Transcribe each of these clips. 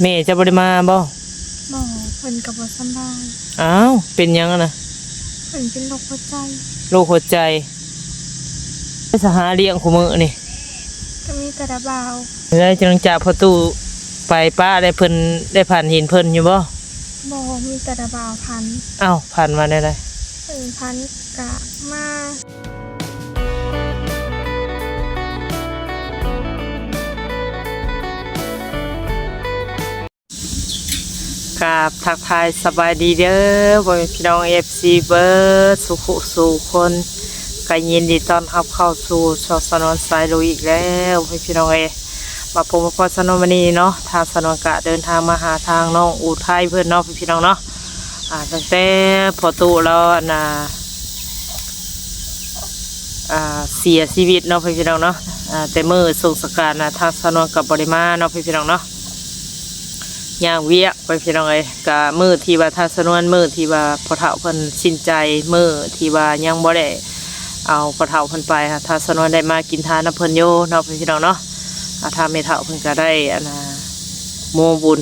แม่จะบ่ได้มาบ่บ่เพิ่นก็บ่สำบายอ้าวเป็นหยังอะนะเพิ่นเป็นโรคหัวใจโรคหัวใจไปสหาเลี้ยงคู่มื้อนี่ก็มีแต่ระบาวได้จังจากประตูไปป้าได้เพิ่นได้ผ่านหินเพิ่นอยู่บ่บ่มีแต่ระบาวพันอ้าวผ่านมาได้ไดเพิ่นพันกะมากับทักทายสบายดีเด้อพ่อแม่พี่น้อง FC เบิร์ดสุขสู่คนก็ยินดีต้อนรับเข้าสู่ช่องสนวนสายลุยอีกแล้วพ่อพี่น้องมาพบกับพ่อสนวนวันนี้เนาะทางสนวนกะเดินทางมาหาทางน้องอูทัยเพื่อนเนาะพี่น้องเนาะตั้งแต่พอตู้แล้วเสียชีวิตเนาะพี่น้องเนาะแต่เมื่อส่งสการทางสนวนกับบริมาเนาะพี่น้องเนาะย่างเวียไปพี่น้องกับมือที่ว่าทางสนวนมือที่ว่าพอเฒ่าเพิ่นสิ้นใจมือที่ว่ายังบ่ได้เอาพอเฒ่าเพิ่นไปทางสนวนได้มากินทานน้ำเพิ่นโยเนาะพี่น้องเนาะทางเมเฒ่าเพิ่นก็ได้โมบุญ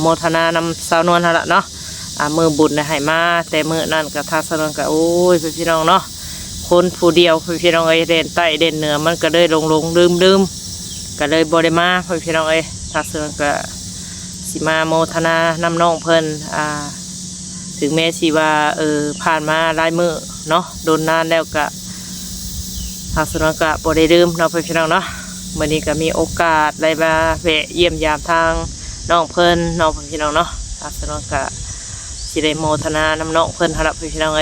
โมทนานำสาวนวลละเนาะมือบุญได้ให้มาแต่มือนั่นกับทางสนวนก็โอ้ยพี่น้องเนาะคนผู้เดียวพี่น้องเด่นใต้เด่นเหนือมันก็เลยลงลืมก็เลยบ่ได้มาพี่น้องทางสนวนก็สิมาโมทนานำน้องเพิ่นถึงแม้สิว่าผ่านมาหลายมื้อเนาะโดนนานแล้วก็ทางสนวนก็บ่ได้ลืมเนาะพี่น้องเนาะวันนี้ก็มีโอกาสได้มาแวะเยี่ยมยามทางน้องเพิ่นน้องพี่น้องเนาะทางสนวนก็สิได้โมทนานำน้องเพิ่นรับพี่น้อง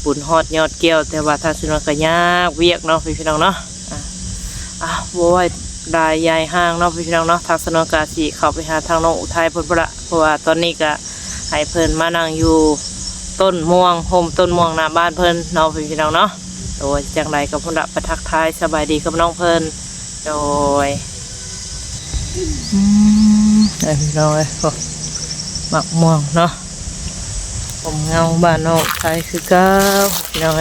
บุญฮอดยอดเกี่ยวแต่ว่าทางสนวนก็ยากเวียกเนาะพี่น้องเนาะโว้ยได้ยายห้างเนาะพี่น้องเนาะทางสนวนกาสีเข้าไปหาทางน้องอุทัยเพิ่นละเพราะว่าตอนนี้ก็ให้เพิ่นมานั่งอยู่ต้นม่วงโฮมต้นม่วงหน้าบ้านเพิ่นเนาะพี่น้องเนาะโดยจังไรกับเพิ่นละประทักทายสบายดีกับน้องเพิ่นโดยพี่น้องหมักม่วงเนาะผมเงาบ้านน้องอุทัยคือเก้าพี่น้อง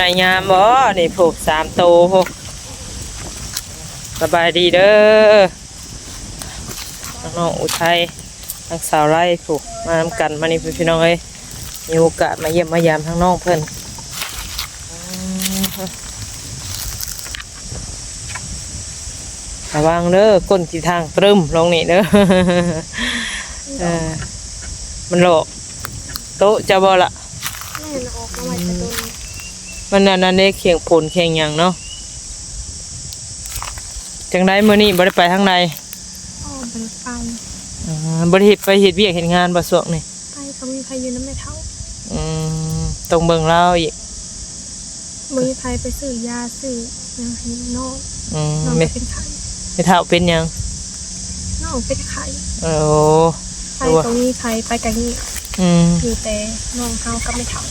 นายยามบ่นี่ผูก3 โตพวกสบายดีเด้อน้องอุทัยทางสาวไร่ผูกมาทำกันมานี่พี่น้องมีโอกาสมาเยี่ยมมายามทางน้องเพิ่นระวังเด้อก้นสีทางตรึมลงนี่เด้อมันโลกโตจะบ่ละแม่ออกมาจากต้นมันนั่นได้เขียงผลเขียงอย่างเนาะจังได้เมื่อนี้บ่ได้ไปทางใดบ่ได้ไปบ่ได้ไปเฮ็ดเวียกเฮ็ดงานบ่สวกนี่ไปก็มีใครอยู่นำแม่เฒ่าต้องเบิ่งเราอีกมีใครไปซื้อยาซื้อยังให้น้องน้องเป็นไข้แม่เฒ่าเป็นหยังน้องเป็นไข้โอ้ไปก็มีใครไปกันนี่อยู่แต่น้องเฮากับแม่เฒ่า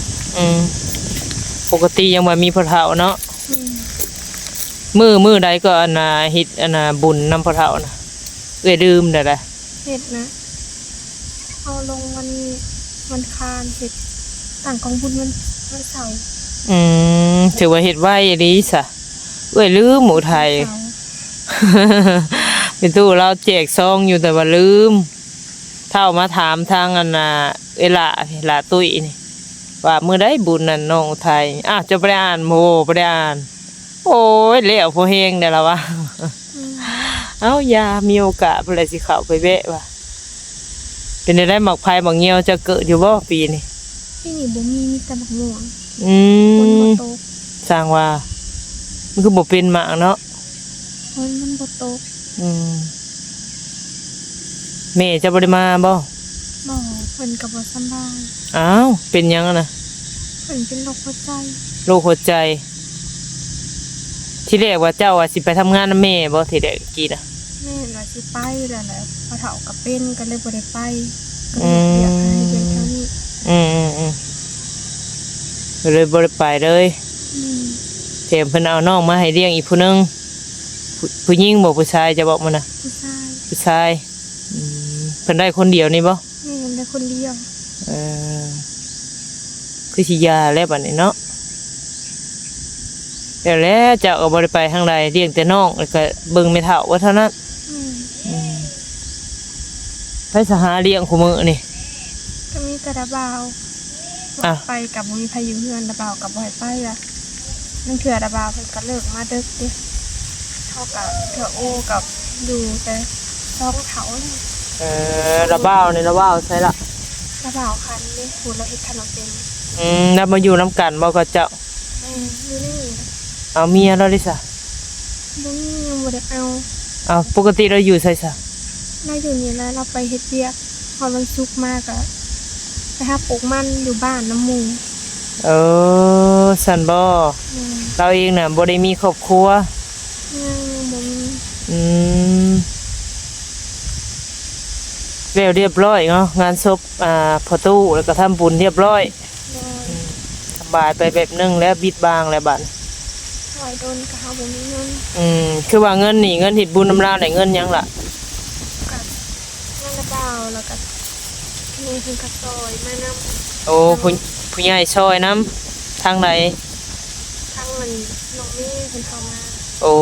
ปกติยังบ่มีพ่อเฒ่าเนาะมือใดก็ฮิตบุญนำพ่อเฒ่านะดื่มได้ล่ะเฮ็ดนะเอาลงวันคานเฮ็ดต่างกองบุญวันเสาร์ถือว่าเฮ็ดไว้ดีซะลืมหมูไทยเป็นตู้เราแจกซองอยู่แต่ว่าลืมเท่ามาถามทางเวลาตุ้ยนี่ว่ามื้อใดบุญนั่นน้องไทยจะบ่ได้อ่านบ่ได้อ่านโอ้ยแล้วพอแฮงได้ล่ะวะอย่ามีโอกาสเพิ่นสิเข้าไปแวะว่ะเป็นได้หมักไผ่หมักเหี่ยวจะเกิดอยู่บ่ปีนี้บ่มีแต่หมักม่วงสร้างว่ามันคือบ่เป็นหมากเนาะมันบ่ตกแม่จะบ่ได้มาบ่เพิ่นก็บ่สำบายเป็นหยังนะเพิ่นเป็นโรคหัวใจโรคหัวใจที่แรกว่าเจ้าสิไปทำงานนำแม่บ่ที่แรกกี้น่ะแม่ว่าสิไปแล้วแหละพอเฒ่าก็เป็นก็เลยบ่ได้ไปอยากให้เรียนเท่านี้เลยบ่ได้ไปเลยแถมเพิ่นเอาน้องมาให้เลี้ยงอีกผู้นึงผู้หญิงบ่ผู้ชายจะบอกมันน่ะผู้ชายเพิ่นได้คนเดียวนี่บ่ได้คนเดียว คือสิยาแล้วบัดนี้เนาะเดี๋ยวแล้วเจ้าก็บ่ได้ไปทางใดเลี้ยงแต่น้องแล้วก็เบิ่งแม่เฒ่าว่าเท่านั้น อืม ไปสหาเลี้ยงคู่มื้อนี่ ก็มีแต่ระบาว อ่ะ ไปกับบ่มีพายุเฮือนระบาวกับบ่ให้ไปอ่ะนั่นเถื่อระบาวเพิ่นก็เลิกมาดึกดิเท่ากับเถื่อโอกับอยู่แต่ท้องเขานี่ ระบ้าวนี่ระบ้าวใช่ละ ระบาวคันนี่พูดแล้วเฮ็ดขนมเป็น แล้วมาอยู่น้ำกันบ่ก็เจ้า อยู่นี่ เอาเมียแล้วดิซะ บ่มียังบ่ได้เอา เอาปกติเราอยู่ใส่ซะ น่าอยู่นี่แล้วเราไปเฮ็ดเวียกพอวันศุกร์มากอะไปหาปลูกมันอยู่บ้านน้ำหมู สันบ่ อืม เราเองน่ะบ่ได้มีครอบครัว ยังบ่มี อืมแล้วเรียบร้อยเนาะงานศพพอตู้แล้วก็ทำบุญเรียบร้อย โดย สบายไปแบบนึงแล้วบิดบางแล้วบัด ถอยโดนกะเฮาบ่มีเงิน คือว่าเงินนี่เงินเฮ็ดบุญนำลาวได้เงินหยังล่ะ กับเงินระบาวแล้วก็มีเพิ่นก็ซอยมานำ โอ้ผู้ใหญ่ซอยน้ำทางใด ทั้งมันน้องมีเพิ่นเข้ามา โอ้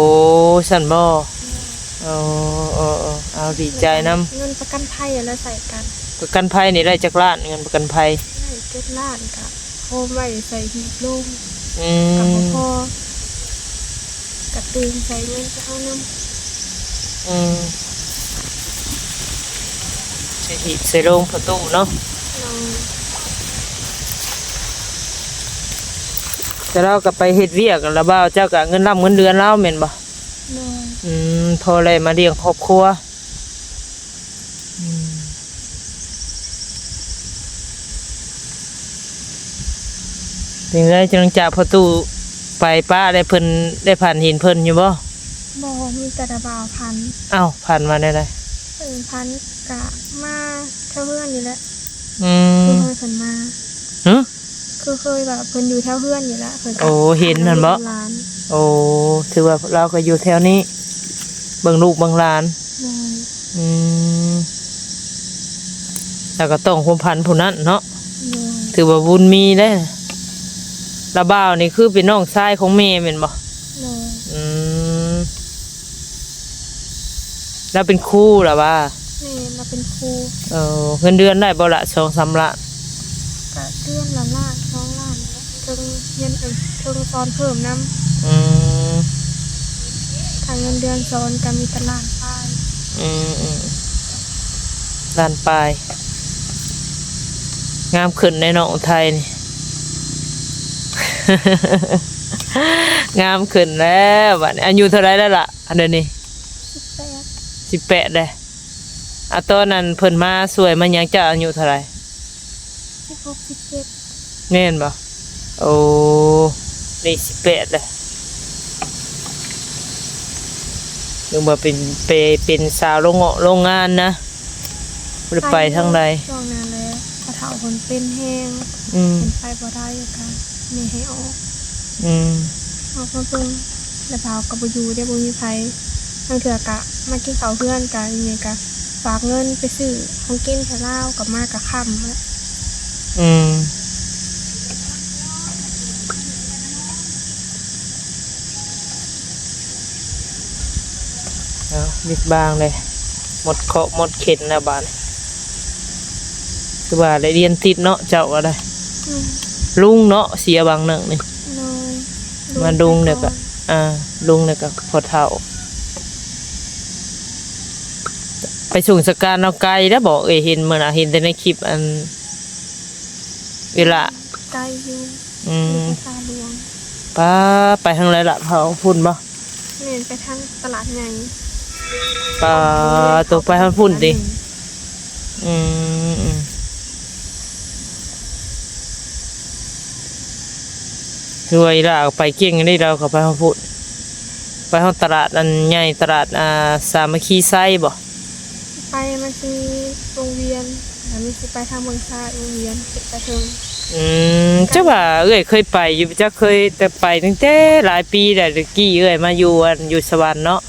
สันบ่เอาดีใจน้ เงินประกันภัยอะแล้วใส่กัน ำประกันภัยนี่ได้จักล้านเงินประกันภัย ได้7ล้านกะโฮมไว้ใส่หีบลง อื กับ ม พอกระตือใส่เงินจะเอานำ ใส่หีบใส่โรงประตูเนาะ น้อง แต่เราก็ไปเฮ็ดเวียกแล้วบ่าวเจ้าก็เงินรับเงินเดือนเราแม่นบ่ น้อง พอเลยมาเลี้ยงครอบครัวเป็นไรจังจากประตูไปป้าได้เพิ่นได้ผ่านหินเพิ่นอยู่บ่ บ่มีแต่ระบาวพัน อ้าวผ่านมาได้ได เพิ่นพันกะมาเท่าเพื่อนนี่แหละ อื คือ ม เคยเพิ่นมา หึ คือเคยแบบเพิ่นอยู่แถวเพื่อนอยู่แล้วเพิ่นก็ โอ้เห็นนั่นบ่ ร้าน โอ้ถือว่าเราก็อยู่แถวนี้เบิ่งลูกเบิ่งหลาน น้อง อืมแล้วก็ต้องคุมพันผู้นั้นเนาะ น้อง ถือว่าบุญมีได้ระบ่าวนี่คือเป็นน้องชายของแม่แม่นบ่ น้อง อืมแล้วเป็นครูเหรอว่า แม่มาเป็นครู เงินเดือนได้บ่ละ2-3 ล้าน กะเดือนละล้าน2ล้านเพิ่งเรียนเพิ่งสอนเพิ่มนำ อืม ทางเงินเดือนสอนก็มีแตลาดป้าย อืมล้านปลายงามขึ้นในน้องอุทัยนี่ งามขึ้นแล้วบัดนี้อายุเท่าไรแล้วล่ะอันเดี๋ยวนี้ 18 18เลยตอนนั้นเพิ่นมาสวยมันยังจะอายุเท่าไร 16 17 แม่นบ่โอ้นี่18เลยนึกว่าเป็นสาวโรงงานนะบ่ได้ไปทางใด ช่วงนั้นเลยกระเถาคนเป็นแห้ง อืม เป็นไปบ่ได้อยู่กันมีให้ออก อืม ออกมาเพิ่งแล้วเผากับบ่อยู่ได้บ่มีไผทางเถื่อกะมากินข้าวเพื่อนกันอยังไงกะฝากเงินไปซื้อของกินแถวลาวกับมากะค่ำแล้ว อืมเอาบิดบางเลยหมดเคราะห์หมดเข็นแล้วบาดนี้คือว่าได้เรียนติดเนาะเจ้าก็ได้ อืม ลุงเนาะเสียบางหนึ่งนี่ น้อย มาลุงเนี่ยก็ลุงเนี่ยก็พอเท่าไปส่งสการเอาไกลแล้วบอกเห็นเมื่อน่ะเห็นแต่ในคลิปอันเวลา ไกลอยู่ อืม ภาษาหลวง ป้าไปทางไรล่ะเผาพุ่นบ่ เน้นไปทางตลาดใหญ่ ป้าตัวไปทางพุ่นดิอืมคือว่าอีหล่าก็ไปเก่งนี่เราก็ไปทางพุ่นไปทางตลาดอันใหญ่ตลาดสามัคคีไซบ่ ไปมันสิมีโรงเรียนแล้วมันสิไปทางเมืองชาโรงเรียนไปถึง เจ้าว่าเคยไปอยู่จ้าเคยแต่ไปตั้งแต่หลายปีแล้วตะกี้มาอยู่สวรรค์เนาะ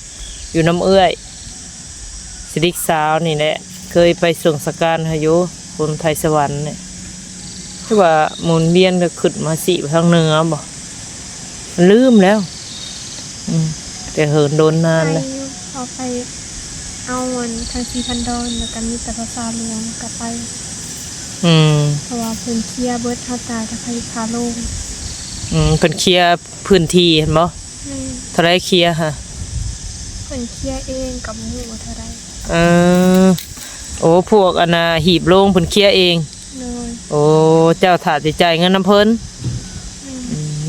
อยู่น้ำสิริกสาวนี่แหละเคยไปส่งสการให้อยู่คนไทยสวรรค์เนี่ย ที่ว่าหมุนเวียนก็ขึ้นมาสิไปทางเหนือบ่ลืมแล้วแต่เหินโดนนาน ไป แล้ว อยู่พอไปเอาวันทางสีพันดอนแล้วก็มีแต่ภาษาหลวงกลับไป เพราะว่าเพิ่นเคลียร์เบิดเฮาตายถ้าใครพาลง เพิ่นเคลียร์พื้นที่เห็นบ่ แม่น เท่าไรเคลียร์ฮะ เพิ่นเคลียร์เองกับหมู่ว่าเท่าใด เออโอ้พวกอันน่ะหีบโลงเพิ่นเคลียร์เอง เลย โอ้เจ้าถาสิจ่ายเงินน้ำเพิ่น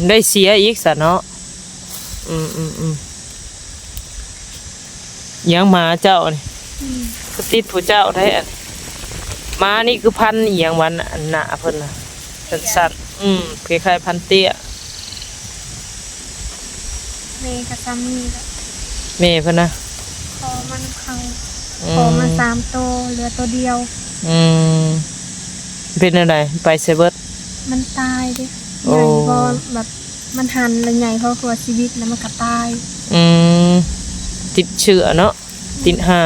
ได้เสียอีกซะเนาะยังหมาเจ้านี่ อืม ก็ติดผู้เจ้าได้อันหมานี่คือพันธุ์อีหยังวันอันหน้าเพิ่นน่ะสัตว์คล้ายๆพันธุ์เตี้ย แม่ก็ซ้ำนี่แหละ แม่เพิ่นนะ พอมันเข้าพอมา3ตัวเหลือตัวเดียว อืมเป็นอะไรไปเซเบิร์ต มันตายเด้ โอ้ ใหญ่บ่แบบมันหันแล้วใหญ่เพราะกลัวชีวิตแล้วมันก็ตาย อืมติดเชื้อเนาะติดห่า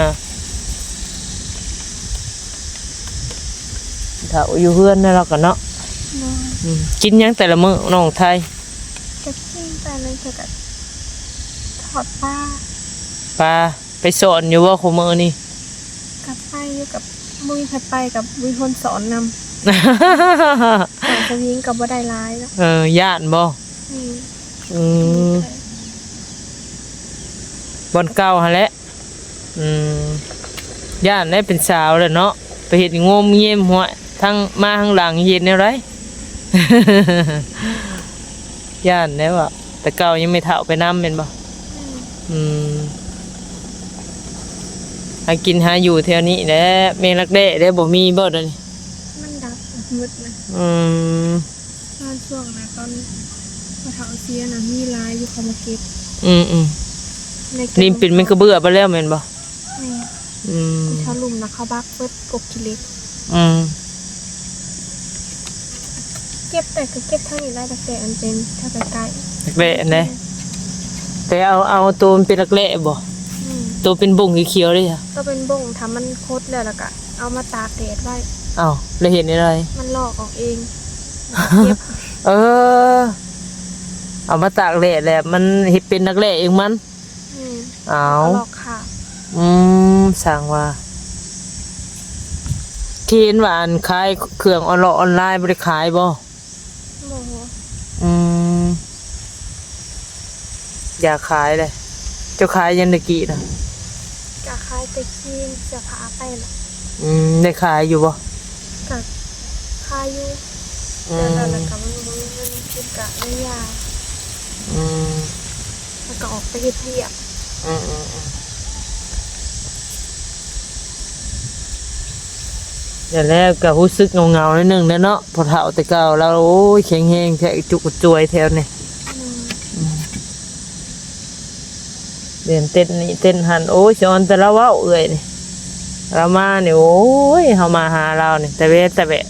ถ้าอยู่เฮือนนั่นเราก็เนาะ เนาะ กินหยังแต่ละมื้อน้องไทย จะกินไปเลยเธอก็ทอดปลา ปลาไปสอนอยู่ว่าคุมื้อนี่ กับไปอยู่กับมุ้ยไปกับมุ้ยคนสอนนำสอนสวิงกับบ่ได้ร้ายแล้ว ย่านบ่ นี่ อืมบ่อนเก่าหั่นแหละย่านได้เป็นสาวแล้วเนาะไปเฮ็ดงมเงียมหัวทั้งมาข้างหลังเฮ็ดแนวไร ย่านแล้วอ่ะแต่เก่ายังไม่เฒ่าไปนำแม่นบ่หากินหาอยู่แถวนี้แหละแมงลักแด้ได้บ่มีบ่เดยวนี้ มันดับมืดนะตอนช่วงนะตอนพอเฒ่าเสียนะมีลายอยู่เขามาเก็บในก็บ นี่เป็นมันก็เบื่อไปแล้วแม่นบ่ นี่ชาวลุ่มนะเขาบักเบิดกบกิเล็กเก็บแต่ก็เก็บเท่านี้ได้แต่อันเป็นถ้าไกล ลักแด้อันใดแต่เอาตัวมันเป็นลักแด้บ่ตัวเป็นบุ้งเขียวๆเลยจ้ะ ก็เป็นบ่งทำมันโคตรแล้วก็เอามาตากแดดไว้ อ้าวแล้วเห็นอะไร มันลอกออกเองเก็บ เอามาตากแดดแหละมันเฮ็ดเป็นลักแด้เองมัน เอา เอาลอกค่ะ สั่งว่าที่เห็นว่าอันขายเครื่องออนไลน์บ่ได้ขายบ่ โมโห อยากขายเลยเจ้าขายยันตะกี้นะ กะคายไปกินจะพาไปน่ะ ได้ขายอยู่บ่ กะคายอยู่แล้วก็มันคือกะไม่ยากแล้วก็ออกไปเฮ็ดเวียก อย่างแรกก็รู้สึกเงาๆนิดนึงนะเนาะพอเฒ่าแต่เก่าเราโอ้ยแข็งแรงแท้จุกจวยแถวนี่เรียนเต้นนี่เต้นหันโอ้ยสอนแต่ละเว้าเอ้ยนี่เรามาเนี่ยโอ้ยเฮามาหาเราเนี่ยแต่แวะ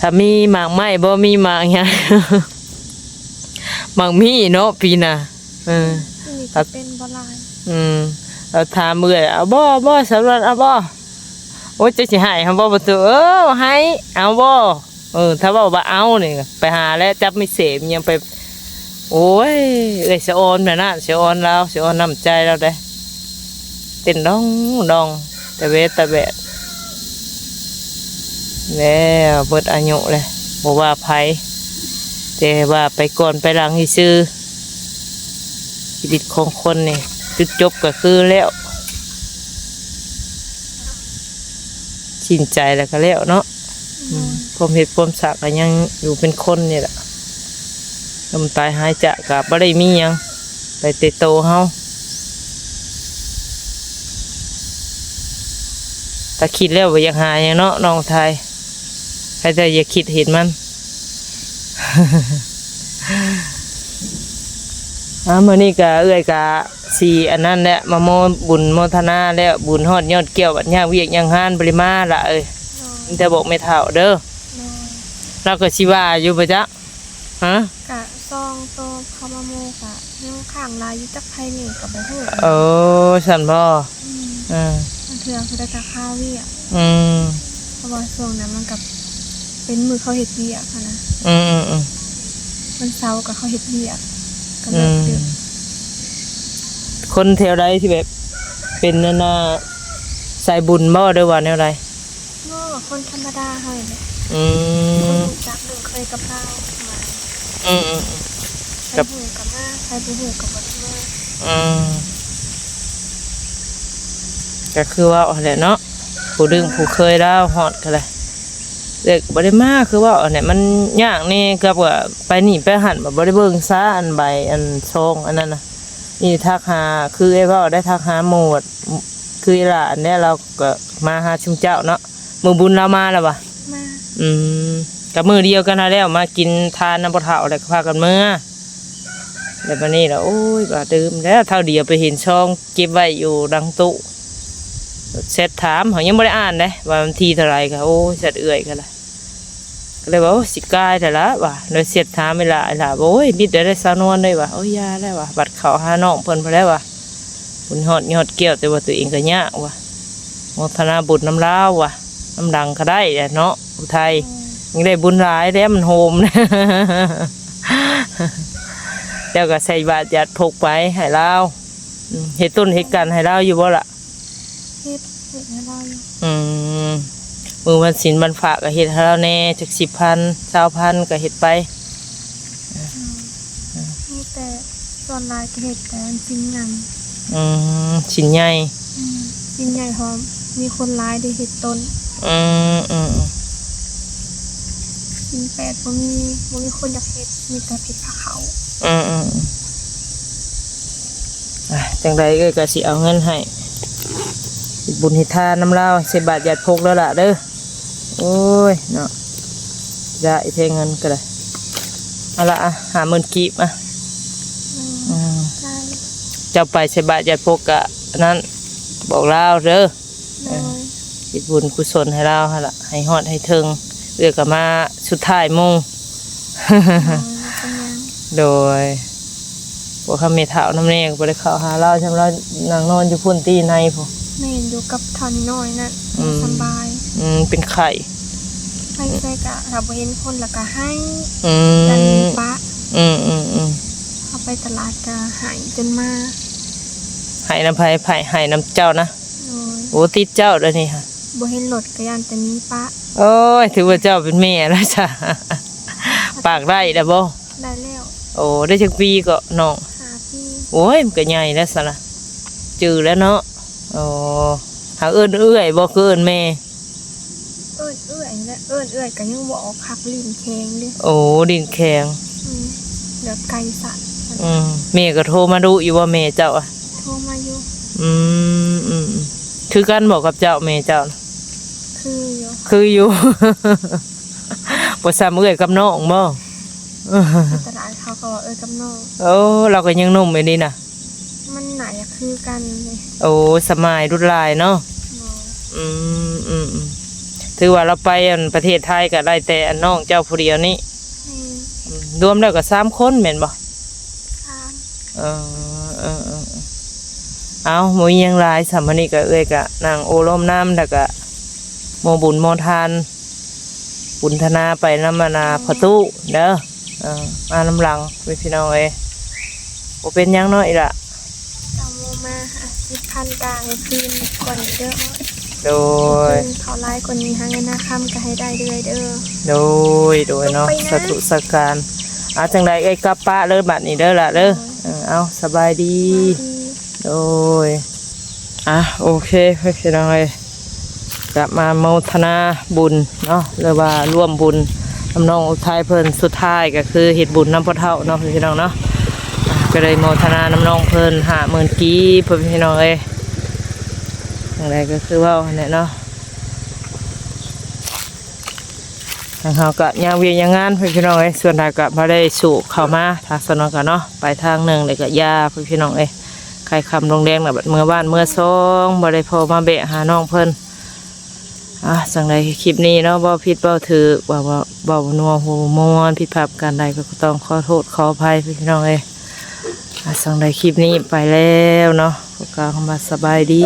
ถ้ามีหมากไม้บ่มีหมากหยัง หมากมีเนาะปีน่ะนี่ก็เป็นบ่ลาย เราถามเมื่อยเอาบ่สำหรับเอาบ่โอ้ยจะสิให้เขาบ่ประตูให้เอาบ่ถ้าว่าเอานี่ไปหาแล้วจับไม่เสพยังไปโอ้ยเอ้ยเสียออนน่ะนะเสียออนเราเสียออนน้ำใจเราได้เต้นดองแต่แบะแล้วเบิดอายุเลยบ่ว่าไผแต่ว่าไปก่อนไปหลังซื่อชีวิตของคนนี่จุดจบก็คือแล้วชินใจแล้วก็แล้วเนาะความเหตุความสักก็ยังอยู่เป็นคนนี่แหละลมตายหายจะกับบ่ได้มีหยังไปเตะโตเฮาถ้าคิดแล้วว่าอยากหาอย่างเนาะน้องไทยใครจะอย่าคิดเห็นมัน มื้อนี้ก็เอื้อยก็สิอันนั้นแหละมาโมบุญโมทนาแล้วบุญฮอดยอดเกี่ยวบัดยากเวียกยังหานปริมาล่ะมีแต่บอกไม่เท่าเด้อเราก็สิว่าอยู่บ่จ๊ะกะซองโตเขามาโมกะยังข้างลายอยู่จักไผนี่ก็บ่ฮู้ สั่นบ่มันเถื่อคือได้กะข้าวเวียกเพราะว่าช่วงนั้นมันกับ เป็นมือเขาเฮ็ดเวียกอะนะ อืมอืม วันเสาร์ก็เขาเฮ็ดเวียกก็เลิกดึก คนแถวใดที่แบบเป็นนั่นน่ะสายบุญบ่ด้วยว่าแนวใด ก็คนธรรมดาเฮาเนี่ย อื คน ม รู้จักหนึ่งเคยกับเรามา อืมอืม ใครหูกับมาใครบ่หูกับบ่มา อืมก็คือว่าเอาแหละเนาะผู้ดึงผู้เคยแล้วฮอดกันเลยเด็กบ่ได้มาคือว่าเอาเนี่ยมันยากนี่กับว่าไปนี่ไปหันแบบบ่ได้เบิ่งซาอันใบอันซองอันนั้นน่ะนี่ทักหาคือไอ้เว้าได้ทักหาหมู่คืออีหล่ะอันเนี้ยเราก็มาหาชุมเจ้าเนาะมื้อบุญเรามาแล้วว่ะ มา อืมกับมือเดียวกันหาแล้วมากินทานน้ำปลาเถาแล้วก็พากันเมื่อแล้ววันนี้เราโอ้ยบาดื่มแล้วเท่าเดียวไปเห็นช่องเก็บไว้อยู่ดังตุเสร็จถามเขายังไม่ได้อ่านเลยว่ามันทีเท่าไรค่ะโอ้ยเสร็จเอื่อยกันละก็เลยว่าโอ้สิกายแต่ละว่ะโดยเสร็จถามเวลาล่ะโอ้ยบิดได้สาวนวลเลยว่ะโอ้ยยาแล้วว่ะบัดเขาหาน้องเพิ่นไปแล้วว่ะบุญหอดยอดเกี่ยวแต่ว่าตัวเองก็ยากว่ะโมทนาบุญน้ำลาวว่ะน้ำดังก็ได้แหละเนาะอุทัย ยังได้บุญหลายแล้วมันโฮมนะ เจ้าก็ใส่บาตรยัดพกไปให้เราเฮ็ดต้นเฮ็ดกันให้เราอยู่บ่ล่ะ เฮ็ดให้เราอยู่ อืมมือวันศีลวันพระก็เฮ็ดให้เราแน่จัก10,000 20,000ก็เฮ็ดไป มีแต่ส่วนหลายก็เฮ็ดแต่อันจริงงาน ชิ้นใหญ่ จริงใหญ่พร้อมมีคนหลายได้เฮ็ดต้น อืมอืม จริงแปดบ่มีคนอยากเฮ็ดมีแต่เฮ็ดผ้าขาว อืมอืมจังใดก็สิเอาเงินให้บุญเฮ็ดทานน้ำลาวใส่บาตรยัดพกแล้วล่ะเด้อโอ้ยเนาะจะไอ้เทเงินก็ได้เอาละ50,000กีบได้ เจ้าไปใส่บาตรยัดพกกะนั้นบอกเราเด้อ โดย คิดบุญกุศลให้เราหั่นล่ะให้ฮอดให้ถึงเอื้อก็มาสุดท้ายมุ่ง เป็นยัง โดยพวกเขาเมถาวน้ำเนกบ่ได้เข้าหาเราใช่ไหมเรานั่งนอนอยู่พุ่นตีในพวก แม่อยู่กับทอนน้อยนั่นสบาย เป็นไข่ ไปใส่กะถ้าบ่เห็นคนแล้วก็ให้ อื จัน ม ปะ อืมเอาไปตลาดก็หายจนมา ให้น้ำไผ่ให้น้ำเจ้านะ โดย โอ้ติดเจ้าแล้วนี่ค่ะ บ่เห็นรถก็ย่านแต่นี้ปะ โอ้ยถือว่าเจ้าเป็นแม่แล้วจ้ะ ปากได้แล้วบ่ ได้แล้ว โอ้ได้จักปีก็น้อง 5 ปี โอ้ยมันก็ใหญ่แล้วซะละจือแล้วเนาะโอ้หาเอื้อยบ่คือเอิ้นแม่ เอื้อยและเอื้อยก็ยังบ่ออกคักลิ้นแข็งเด้ โอ้ดินแข็ง เดี๋ยวไก่สัตว์ แม่ก็โทรมาดูอยู่ว่าแม่เจ้าอ่ะ โทรมาอยู่ คือกันบอกกับเจ้าแม่เจ้าน่ะ คืออยู่ คืออยู่ บ่ซ้ำเอื้อยกับน้องบ่ ในตลาดเขาก็ว่ากับน้อง โอ้เราก็ยังหนุ่มอยู่นี่น่ะ มันหนาอยากคือกันเลย โอ้สมัยรุ่นหลายเนาะ เนาะ ถือว่าเราไปอันประเทศไทยก็ได้แต่อันน้องเจ้าผู้เดียวนี่ ให้ รวมแล้วก็3 คนแม่นบ่ ทาน เอเอาหมูยังหลายสามมื้อนี้ก็เอ้ยก็นั่งโอล้มน้ำแล้วก็โมบุญโมทานบุญธนาไปน้ำมานาพระตู้เด้อมาน้ำหลังไปพี่น้องเอ้ยบ่เป็นหยังน้อยล่ะ ตามโมมา10,000กลางคืนก่อนเด้อ โดย เขาไล่กว่านี้หาเงินหน้าค่ำก็ให้ได้เด้อเด้อ โดยเนาะสาธุสักการจังใดเอ้ยกลับป้าเด้อบัดนี้เด้อล่ะเด้อเอาสบายดี โดยโอเคพี่น้องเอ้ยกลับมาโมทนาบุญเนาะหรือว่าร่วมบุญน้ำน้องอุทัยเพิ่นสุดท้ายก็คือเฮ็ดบุญน้ำพ่อเฒ่าเนาะพี่น้องเนาะก็เลยโมทนาน้ำน้องเพิ่น50,000กีบพี่น้องเอ้ยอย่างไรก็คือว่าเนี่ยเนาะทางเฮาก็ย่างเวียนย่างงานพี่น้องเอ้ยส่วนใดก็บ่ได้สู่เข้ามาทางสนองกันเนาะไปทางหนึงเลยก็ยาพี่น้องเอ้ยใครคำลงแดงน่ะบัดเมื่อบ้านเมื่อซองบ่ได้พอมาเบะหาน้องเพิ่นจังใดคลิปนี้เนาะบ่ผิดบ่ถือบ่นัวหัวมวนผิดพลาดการใดก็ต้องขอโทษขออภัยพี่น้องเอ้ยจังใดคลิปนี้ไปแล้วเนาะก็กล่าวคำว่าสบายดี